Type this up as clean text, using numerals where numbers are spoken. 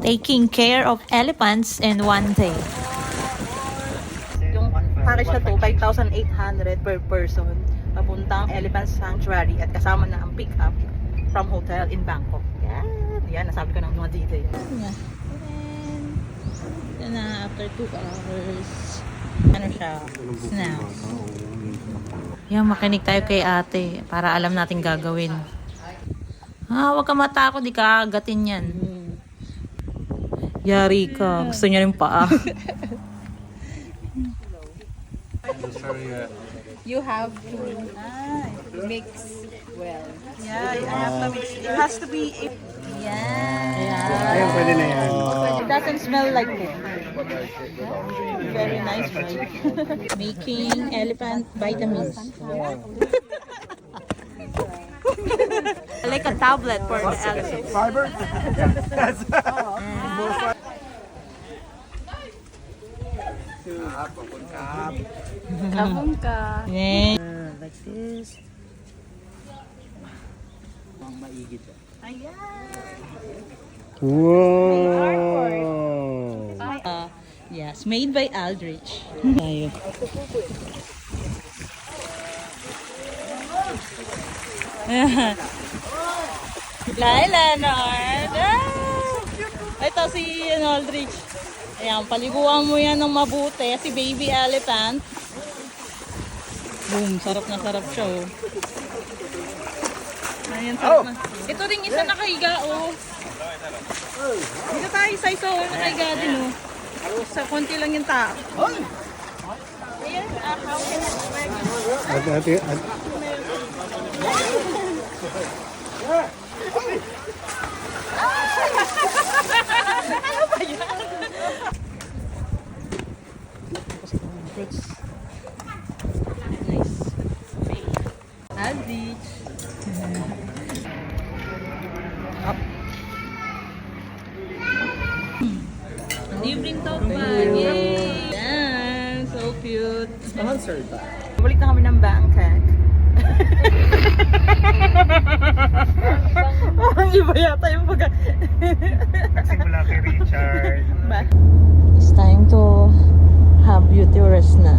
Taking care of elephants in one day. Yung package na to, 5,800 per person. Papuntang Elephant Sanctuary at kasama na ang pick-up from hotel in Bangkok. Yan, nasabi ko ng mga details. Yan na, after 2 hours. Ano siya? Snack. Yan, makinig tayo kay ate para alam natin gagawin. Huwag ka matakot, di ka agatin yan. Yari ka. Gusto niya rin paa. You have to mix well. Yeah, I have to mix. It has to be... Ayun, pwede na yan. It doesn't smell like it. Very nice, right? Making elephant vitamins. Like a tablet for the elephant. Fiber? Kabong ka. Yeah. Like this. Wow! Yes, made by Aldrich. Tayo. Laila, Nord. Ito si Aldrich. Ayan, paliguan mo yan ng mabuti. Si baby elephant. Boom, sarap na sarap siya, oh. Ayan, sarap na. Ito rin isa nakahiga, oh. Dito tayo isa-isa, oh. Nakahiga din, oh. Sa konti lang yung tao. Ayan, how can I ano ba yan? Nice. Aldrich. Up. Libreng tote bag. Yay! Yan, so cute. Sponsored ba? Balik na kami ng Bangkok. Ang iba yata yung pagka... Nagsimula kay Richard. It's time to have beauty rest na.